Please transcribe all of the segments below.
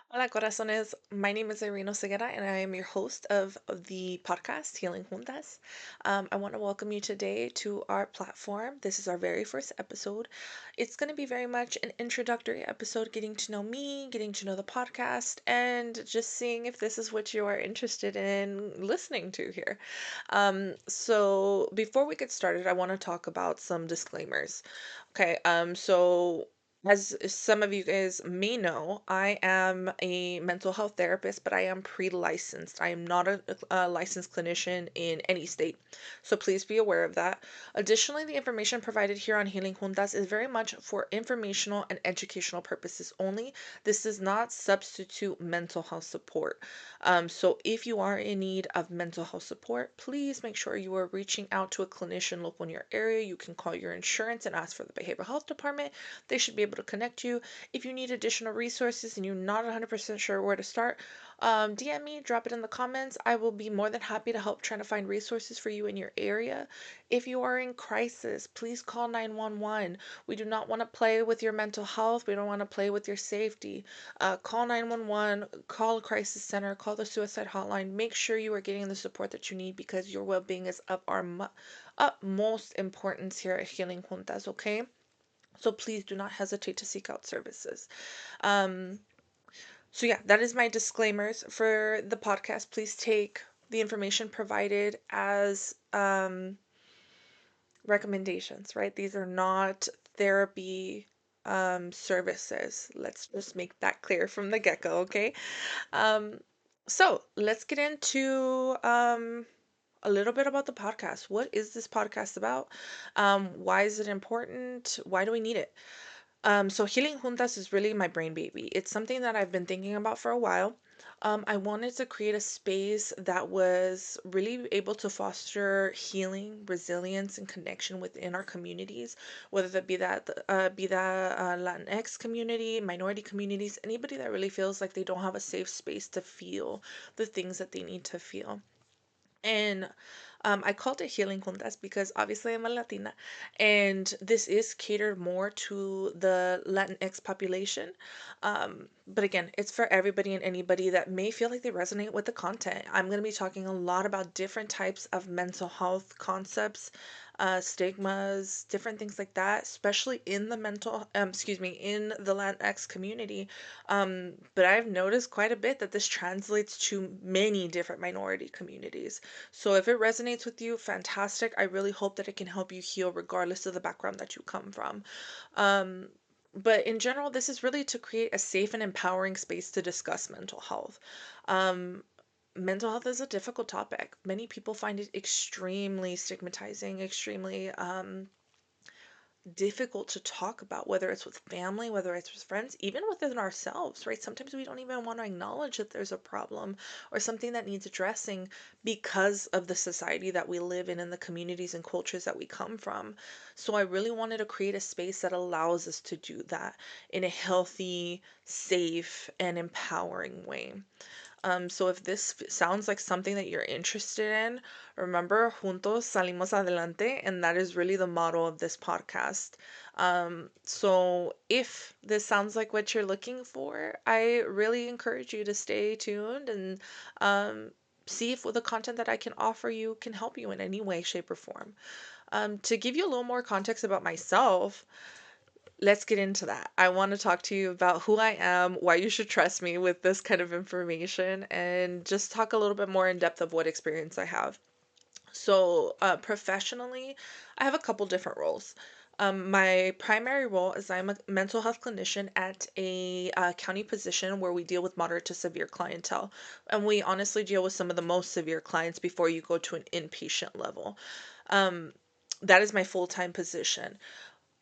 Hola, corazones. My name is Irene Ceguera, and I am your host of the podcast Healing Juntas. I want to welcome you today to our platform. This is our very first episode. It's going to be very much an introductory episode, getting to know me, getting to know the podcast, and just seeing if this is what you are interested in listening to here. So before we get started, I want to talk about some disclaimers. Okay, as some of you guys may know, I am a mental health therapist, but I am pre-licensed. I am not a licensed clinician in any state. So please be aware of that. Additionally, the information provided here on Healing Juntas is very much for informational and educational purposes only. This does not substitute mental health support. So if you are in need of mental health support, please make sure you are reaching out to a clinician local in your area. You can call your insurance and ask for the behavioral health department. They should be able to connect you. If you need additional resources and you're not 100% sure where to start, DM me, drop it in the comments. I will be more than happy to help trying to find resources for you in your area. If you are in crisis, please call 911. We do not want to play with your mental health. We don't want to play with your safety. Call 911, call a crisis center, call the suicide hotline. Make sure you are getting the support that you need because your well being is of our utmost importance here at Healing Juntas, okay? So please do not hesitate to seek out services. Um, so yeah, that is my disclaimers for the podcast. Please take the information provided as recommendations, right? These are not therapy services. Let's just make that clear from the get-go, okay? Um, so let's get into a little bit about the podcast. What is this podcast about? Why is it important? Why do we need it? So Healing Juntas is really my brain baby. It's something that I've been thinking about for a while. I wanted to create a space that was really able to foster healing, resilience, and connection within our communities, whether that be that Latinx community, minority communities, anybody that really feels like they don't have a safe space to feel the things that they need to feel. And I called it Healing Juntas because obviously I'm a Latina, and this is catered more to the Latinx population. But again, it's for everybody and anybody that may feel like they resonate with the content. I'm going to be talking a lot about different types of mental health concepts, stigmas, different things like that, especially in the in the Latinx community. But I've noticed quite a bit that this translates to many different minority communities. So if it resonates with you, fantastic. I really hope that it can help you heal regardless of the background that you come from. Um, but in general, this is really to create a safe and empowering space to discuss mental health. Um, Mental health is a difficult topic. Many people find it extremely stigmatizing, extremely difficult to talk about, whether it's with family, whether it's with friends, even within ourselves, right? Sometimes we don't even want to acknowledge that there's a problem or something that needs addressing because of the society that we live in and the communities and cultures that we come from. So I really wanted to create a space that allows us to do that in a healthy, safe, and empowering way. So if this sounds like something that you're interested in, remember, juntos salimos adelante, and that is really the motto of this podcast. So if this sounds like what you're looking for, I really encourage you to stay tuned and um, see if the content that I can offer you can help you in any way, shape, or form. To give you a little more context about myself, let's get into that. I want to talk to you about who I am, why you should trust me with this kind of information, and just talk a little bit more in depth of what experience I have. So, professionally, I have a couple different roles. My primary role is I'm a mental health clinician at a county position where we deal with moderate to severe clientele. And we honestly deal with some of the most severe clients before you go to an inpatient level. Um, that is my full-time position.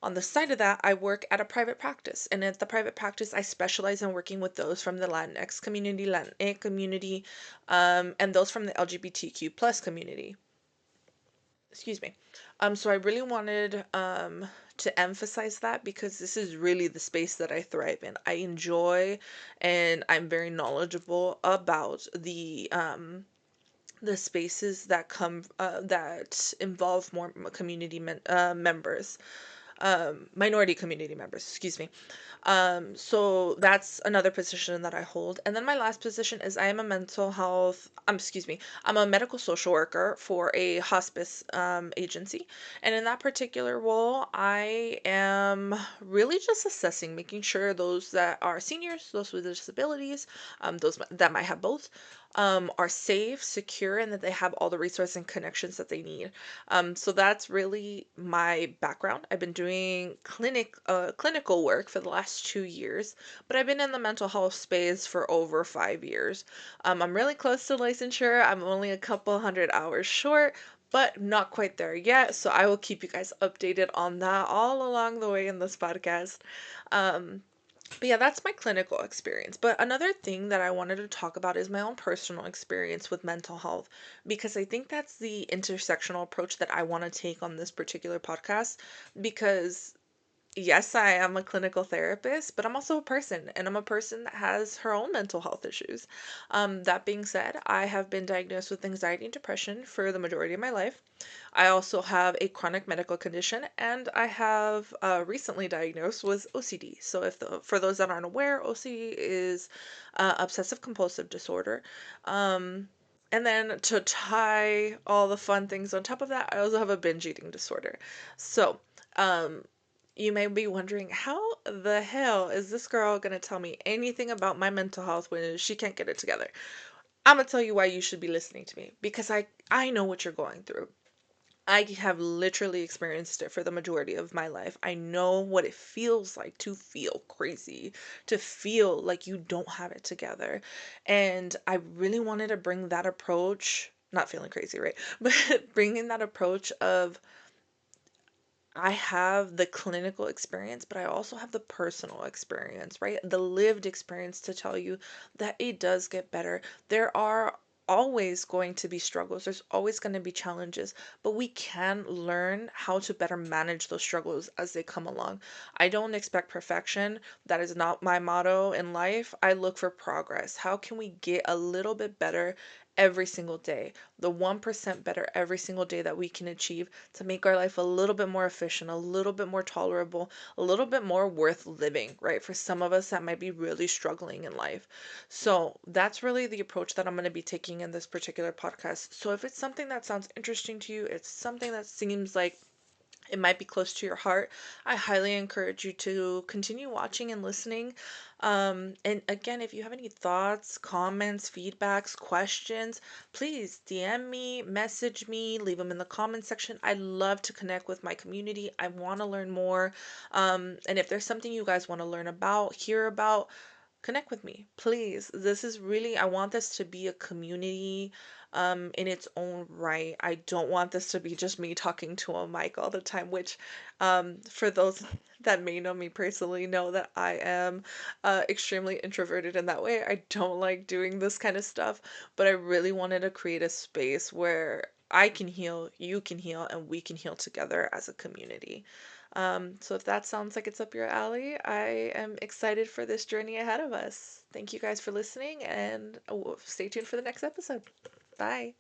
On the side of that, I work at a private practice, and at the private practice, I specialize in working with those from the Latinx community, Latin community, and those from the LGBTQ plus community. Excuse me. So I really wanted to emphasize that because this is really the space that I thrive in. I enjoy, and I'm very knowledgeable about the spaces that come that involve more community members. minority community members, excuse me. So that's another position that I hold. And then my last position is I am a mental health, excuse me, I'm a medical social worker for a hospice agency. And in that particular role, I am really just assessing, making sure those that are seniors, those with disabilities, those that might have both, are safe, secure, and that they have all the resources and connections that they need. So that's really my background. I've been doing clinical work for the last 2 years, but I've been in the mental health space for over 5 years. I'm really close to licensure. I'm only a couple hundred hours short, but not quite there yet. So I will keep you guys updated on that all along the way in this podcast. Um, but yeah, that's my clinical experience. But another thing that I wanted to talk about is my own personal experience with mental health, because I think that's the intersectional approach that I want to take on this particular podcast. Because yes, I am a clinical therapist, but I'm also a person, and I'm a person that has her own mental health issues. That being said, I have been diagnosed with anxiety and depression for the majority of my life. I also have a chronic medical condition, and I have recently diagnosed with OCD. So, for those that aren't aware, OCD is obsessive compulsive disorder. Um, and then to tie all the fun things on top of that, I also have a binge eating disorder. So, um, you may be wondering, how the hell is this girl gonna tell me anything about my mental health when she can't get it together? I'm gonna tell you why you should be listening to me, because I know what you're going through. I have literally experienced it for the majority of my life. I know what it feels like to feel crazy, to feel like you don't have it together. And I really wanted to bring that approach, not feeling crazy, right? But bringing that approach of, I have the clinical experience, but I also have the personal experience, right? The lived experience to tell you that it does get better. There are always going to be struggles, there's always going to be challenges, but we can learn how to better manage those struggles as they come along. I don't expect perfection. That is not my motto in life. I look for progress. How can we get a little bit better every single day? The 1% better every single day that we can achieve to make our life a little bit more efficient, a little bit more tolerable, a little bit more worth living, right? For some of us that might be really struggling in life. So that's really the approach that I'm going to be taking in this particular podcast. So if it's something that sounds interesting to you, it's something that seems like it might be close to your heart, I highly encourage you to continue watching and listening. And again, if you have any thoughts, comments, feedbacks, questions, please DM me, message me, leave them in the comment section. I love to connect with my community. I want to learn more. And if there's something you guys want to learn about, hear about, connect with me, please. This is really, I want this to be a community in its own right. I don't want this to be just me talking to a mic all the time, which for those that may know me personally know that I am extremely introverted in that way. I don't like doing this kind of stuff, but I really wanted to create a space where I can heal, you can heal, and we can heal together as a community. So if that sounds like it's up your alley, I am excited for this journey ahead of us. Thank you guys for listening, and stay tuned for the next episode. Bye.